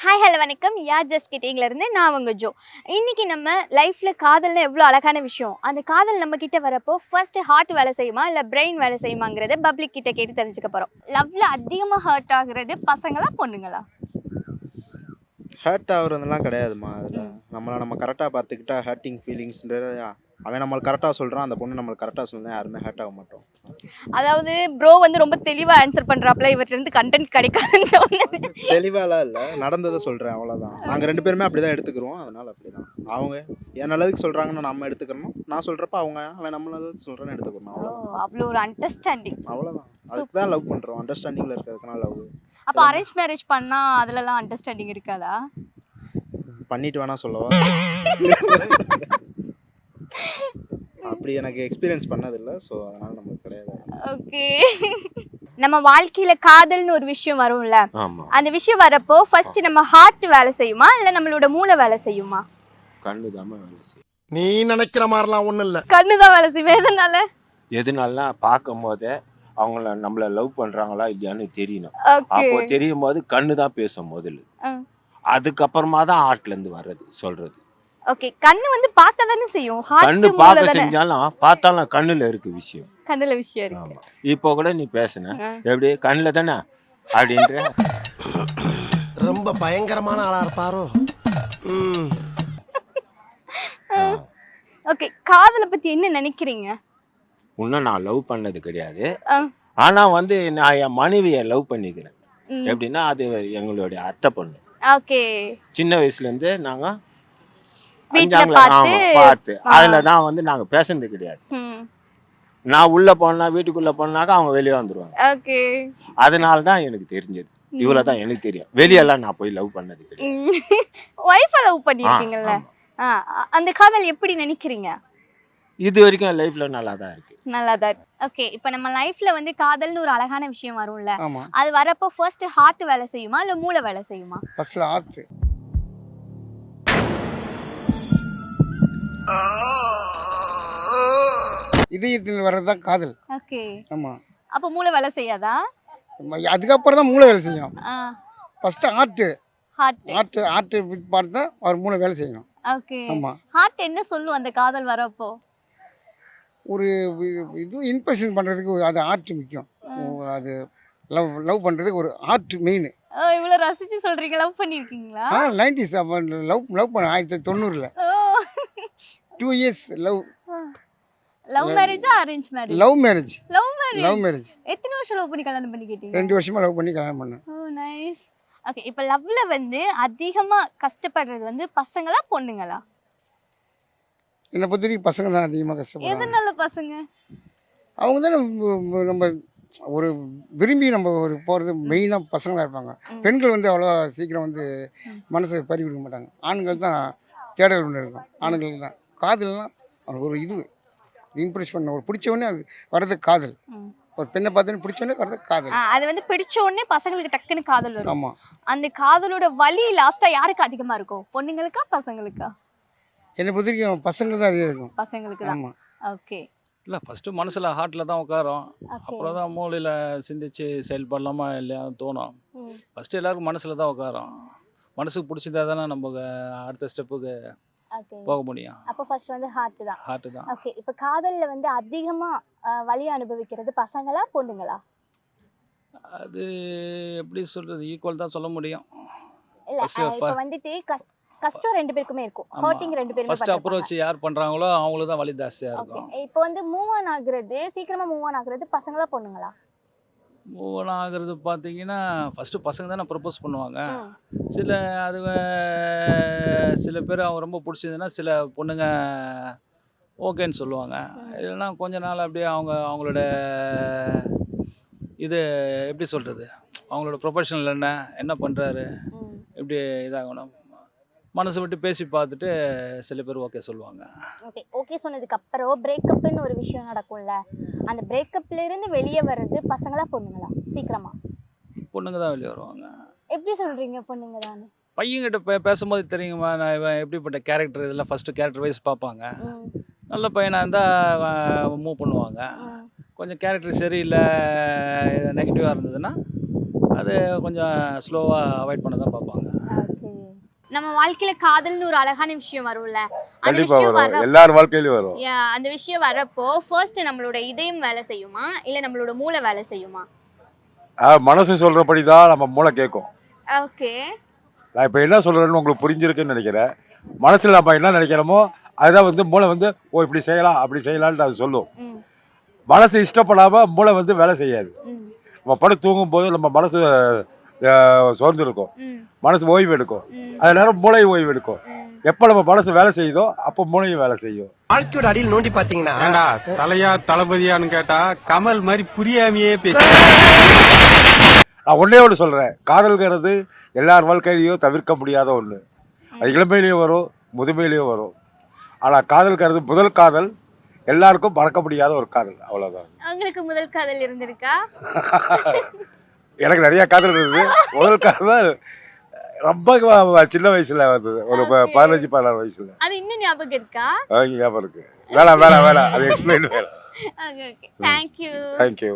Hi hello வணக்கம் யார் just கிட்டிங்லேருந்து நான் உங்கள் ஜோ. இன்றைக்கி நம்ம லைஃப்பில் காதல்னா எவ்வளோ அழகான விஷயம். அந்த காதல் நம்ம கிட்ட வரப்போ ஃபர்ஸ்ட்டு ஹார்ட் வேலை செய்யுமா இல்லை பிரெயின் வேலை செய்யுமாங்கிறத பப்ளிக் கிட்ட கேட்டு தெரிஞ்சுக்க போகிறோம். லவ்வில் அதிகமாக ஹர்ட் ஆகுறது பசங்களா பொண்ணுங்களா? ஹர்ட் ஆகுறதுலாம் கிடையாதுமா. அதில் நம்ம கரெக்டாக பார்த்துக்கிட்டா ஹர்ட்டிங் ஃபீலிங்ஸ்ன்றது அவன் நம்மளுக்கு கரெக்டாக சொல்கிறான், அந்த பொண்ணு நம்மளுக்கு கரெக்டாக சொல்லுதான், யாருமே ஹர்ட் ஆக மாட்டோம். அதாவது ப்ரோ வந்து ரொம்ப தெளிவாக ஆன்சர் பண்ணுறாப்புல, இவர்கிட்ட கண்டென்ட் கிடைக்காதுன்னு தோணுது. தெளிவாலாம் இல்லை, நடந்ததை சொல்கிறேன் அவ்வளோதான். நாங்கள் 2 பேருமே அப்படி தான் எடுத்துக்கிறோம். அதனால் அப்படி தான் அவங்க என் நல்லதுக்கு சொல்கிறாங்கன்னு நம்ம எடுத்துக்கணும். நான் சொல்கிறப்ப அவன் நம்ம நல்லதுக்கு சொல்கிறேன்னு எடுத்துக்கணும். அவ்வளோதான். அவ்வளோ ஒரு அண்டர்ஸ்டாண்டிங். அவ்வளோதான். அதுக்கு தான் லவ் பண்ணுறோம். அண்டர்ஸ்டாண்டிங்கில் இருக்கிறதுக்குனா லவ். அப்போ அரேஞ்ச் மேரேஜ் பண்ணால் அதிலலாம் அண்டர்ஸ்டாண்டிங் இருக்காதா? பண்ணிட்டு வேணா சொல்லவா? அப்படி எனக்கு எக்ஸ்பீரியன்ஸ் பண்ணதில்லை. ஸோ அதனால் நமக்கு கிடையாது. ஓகே. நம்ம வாழ்க்கையில காதல்னு ஒரு விஷயம் வரும்ல, அந்த விஷயம் வரப்போ ஃபர்ஸ்ட் நம்ம ஹார்ட் வேலை செய்யுமா இல்ல நம்மளோட மூளை வேலை செய்யுமா? கண்ணு தான் வேலை செய்யும். நீ நினைக்கிற மாதிரிலாம் ஒண்ணும் இல்ல. கண்ணு தான் வேலை செய்யும். எதனால பார்க்கும் போதே அவங்கள நம்மள லவ் பண்றாங்களா இல்லையான்னு தெரியணும். ஓகே. அப்போ தெரியும் போது கண்ணு தான் பேசும் முதல்ல. அதுக்கப்புறமா தான் ஹார்ட்ல இருந்து வர்றது சொல்றது. ஓகே. கண்ணு வந்து பார்க்க தானே செய்யும். ஹார்ட் கண்ணு பார்க்க செஞ்சாலும் பார்த்தாலும் கண்ணுல இருக்கு விஷயம். கண்ணுல விஷயம் இருக்கு. இப்போ கூட நீ பேசுன எப்படி கண்ணுல தானே அப்படின்ற ரொம்ப பயங்கரமான ஆளா இருப்பாரோ. ஓகே. காதலை பத்தி என்ன நினைக்கிறீங்க? இன்னும் நான் லவ் பண்ணது கிடையாது. ஆனா வந்து நான் என் மனைவியை லவ் பண்ணிக்கிறேன். எப்படின்னா அது எங்களுடைய அத்தை பொண்ணு. ஓகே. சின்ன வயசுல இருந்து நாங்க வீட்ல பார்த்து அதுல தான் வந்து நாங்க பேசுறது கிடையாது. நான் உள்ள போனா வீட்டுக்குள்ள போனாக்கா அவங்க வெளியே வந்துருவாங்க. ஓகே. அதனால தான் எனக்கு தெரிஞ்சது. இவ்வளவுதான் எனக்கு தெரியும். வெளியெல்லாம் நான் போய் லவ் பண்ணது கிடையாது. வைஃபை லவ் பண்ணிருக்கீங்கல்ல, அந்த காதல் எப்படி நினைக்கிறீங்க? இது வரைக்கும் என் லைஃப்ல நல்லா தான் இருக்கு. நல்லா தான் இருக்கு. ஓகே. இப்போ நம்ம லைஃப்ல வந்து காதல்னு ஒரு அழகான விஷயம் வரும்ல, ஆமா. அது வரப்போ ஃபர்ஸ்ட் ஹார்ட் வேலை செய்யுமா இல்ல மூளை வேலை செய்யுமா? ஃபர்ஸ்ட்ல ஹார்ட். இதயத்தில் வர்றதுதான் காதல். ஓகே. ஆமா. அப்போ மூளை வேலை செய்யாதா? அதுக்கப்புறம் தான் மூளை வேலை செய்யும். First heart. ஹார்ட். ஹார்ட் பார்த்து தான் அவர் மூளை வேலை செய்யணும். ஓகே. ஆமா. ஹார்ட் என்ன சொல்லும் அந்த காதல் வரப்போ? ஒரு இது இன்ஃபெக்ஷன் பண்ணுறதுக்கு அது ஹார்ட் முக்கியம். அது லவ் பண்ணுறதுக்கு ஒரு ஹார்ட் மெயின். இவ்வளோ ரசிச்சு சொல்றீங்க. லவ் பண்ணியிருக்கீங்களா? 90s லவ் பண்ண 1990ல் 2 years லவ். லவ் மேரேஜா arrange marriage? Love marriage. Love marriage. எத்தனை வருஷம் லவ் பண்ணி கல்யாணம் பண்ணிக்கிட்டீங்க? 2 வருஷமா லவ் பண்ணி கல்யாணம் பண்ணேன். ஓ நைஸ். ஓகே. இப்போ லவ்ல வந்து அதிகமா கஷ்டப்படுறது வந்து பசங்களா பொண்ணுங்களா? என்னை பொறுத்த வரைக்கும் பசங்க தான் அதிகமாக கஷ்டப்படுறாங்க. எதனால பசங்க? அவங்க தான் நம்ம ஒரு விரும்பி நம்ம ஒரு போகிறது மெயினாக பசங்களாக இருப்பாங்க. பெண்கள் வந்து அவ்வளோ சீக்கிரம் வந்து மனசை பறி கொடுக்க மாட்டாங்க. ஆண்கள் தான் தேடல் ஒன்று இருக்கும். ஆண்களுக்கு தான் காதல்லாம் அவனுக்கு ஒரு இது இம்ப்ரெஸ் பண்ண ஒரு பிடிச்சவொடனே வர்றது காதல். ஒரு பெண்ணை பார்த்தோன்னே பிடிச்சோடனே வர்றது காதல். அது வந்து பிடிச்ச உடனே பசங்களுக்கு டக்குன்னு காதல் வரும். ஆமாம். அந்த காதலோட வலி லாஸ்டா யாருக்கு அதிகமாக இருக்கும்? பொண்ணுங்களுக்கா பசங்களுக்கா? என்னை பொறுத்த வரைக்கும் பசங்க தான் அதிகம் இருக்கும். பசங்களுக்கு தான். ஆமாம். ஓகே. இல்லை ஃபஸ்ட்டு மனசில் ஹார்ட்டில் தான் உட்காரோம். அப்புறம் தான் மூளையில் சிந்திச்சு செயல்படலாமா இல்லையா தோணும். ஃபஸ்ட்டு எல்லாருக்கும் மனசில் தான் உட்காரோம். மனசுக்கு பிடிச்சதா தானே நம்ம அடுத்த ஸ்டெப்புக்கு போக முடியும். அப்போ ஃபர்ஸ்ட் வந்து ஹார்ட் தான். ஹார்ட்டு தான். ஓகே. இப்போ காதலில் வந்து அதிகமாக வலி அனுபவிக்கிறது பசங்களா பொண்ணுங்களா? அது எப்படி சொல்கிறது, ஈக்குவல் தான் சொல்ல முடியும். இல்லை இப்போ வந்துட்டு கஷ்டம் 2 பேருக்குமே இருக்கும். ஹர்ட்டிங் 2 பேருமே. ஃபர்ஸ்ட் அப்ரோச் யார் பண்ணுறாங்களோ அவங்களுக்கு தான் வலி ஜாஸ்தியாக இருக்கும். இப்போ வந்து மூவ் ஆன் ஆகுறது சீக்கிரமாக மூவ் ஆன் ஆகுறது பசங்களா பொண்ணுங்களா? மூவ் ஆன் ஆகிறது பார்த்தீங்கன்னா ஃபஸ்ட்டு பசங்க தானே ப்ரப்போஸ் பண்ணுவாங்க. சில பேர் அவங்க ரொம்ப பிடிச்சதுன்னா சில பொண்ணுங்க ஓகேன்னு சொல்லுவாங்க. இல்லைன்னா கொஞ்ச நாள் அப்படியே அவங்களோட இது எப்படி சொல்கிறது, அவங்களோட ப்ரொஃபஷனல் என்ன பண்ணுறாரு எப்படி இதாகணும் மனசை விட்டு பேசி பார்த்துட்டு சில பேர் ஓகே சொல்லுவாங்க. ஓகே. ஓகே சொன்னதுக்கு அப்புறம் பிரேக்கப்னு ஒரு விஷயம் நடக்கும்ல, அந்த பிரேக்கப்ல இருந்து வெளியே வர்றது பசங்களா பொண்ணுங்களா சீக்கிரமா? பொண்ணுங்க தான் வெளியே வருவாங்க. எப்படி சொல்றீங்க பொண்ணுங்க தான்? பையன்கிட்ட பேசும்போது தெரியுமா நான் இவன் எப்படிப்பட்ட கேரக்டர், இதெல்லாம் ஃபஸ்ட்டு கேரக்டர் வைஸ் பார்ப்பாங்க. நல்ல பையனாக இருந்தால் மூவ் பண்ணுவாங்க. கொஞ்சம் கேரக்டர் சரியில்லை நெகட்டிவாக இருந்ததுன்னா அது கொஞ்சம் ஸ்லோவாக அவாய்ட் பண்ண தான் பார்ப்பாங்க. நம்ம வாழ்க்கையில காதல்னு ஒரு அழகான விஷயம் வரும்ல, அந்த கண்டிப்பா விஷயம் வரும், எல்லார் வாழ்க்கையிலும் வரும். அந்த விஷயம் வரப்போ ஃபர்ஸ்ட் நம்மளோட இதயம் வேலை செய்யுமா இல்ல நம்மளோட மூளை வேலை செய்யுமா? மனசு சொல்றபடி தான் நம்ம மூளை கேட்கும். ஓகே. நான் இப்போ என்ன சொல்றேன்னு உங்களுக்கு புரிஞ்சிருக்குன்னு நினைக்கிறேன். மனசுல நம்ம என்ன நினைக்கிறோமோ அதுதான் வந்து மூளை வந்து ஓ இப்படி செய்யலாம் அப்படி செய்யலாம்னு அது சொல்லும். மனசு இஷ்டப்படாம மூளை வந்து வேலை செய்யாது. நம்ம படம் தூங்கும் போது நம்ம மனசு சோர்ந்து இருக்கும், மனசு ஓய்வு எடுக்கும், அது நேரம் மூளை ஓய்வு எடுக்கும். எப்ப நம்ம மனசு வேலை செய்யுதோ அப்போ மூளையும் வேலை செய்யும். வாழ்க்கையோட அடியில் நோண்டி பாத்தீங்கன்னா தலையா தளபதியான்னு கேட்டா கமல் மாதிரி புரியாமையே பேச. நான் ஒன்னே ஒன்று சொல்றேன், காதல்கிறது எல்லார் வாழ்க்கையிலையும் தவிர்க்க முடியாத ஒன்று. அது இளமையிலையும் வரும், முதுமையிலையும் வரும். ஆனால் காதல்கிறது முதல் காதல் எல்லாருக்கும் மறக்க முடியாத ஒரு காதல், அவ்வளோதான். உங்களுக்கு முதல் காதல் இருந்திருக்கா? எனக்கு நிறைய காதல் இருந்தது. முதல் காதல் ரொம்ப சின்ன வயசுல வந்தது, ஒரு 15-16 வயசுல. அது இன்னும் ஞாபகம் இருக்கா? ஞாபகம் இருக்கு. வேணாம் அது எக்ஸ்பிளைன் வேணாம். ஓகே. Thank you. தேங்க்யூ.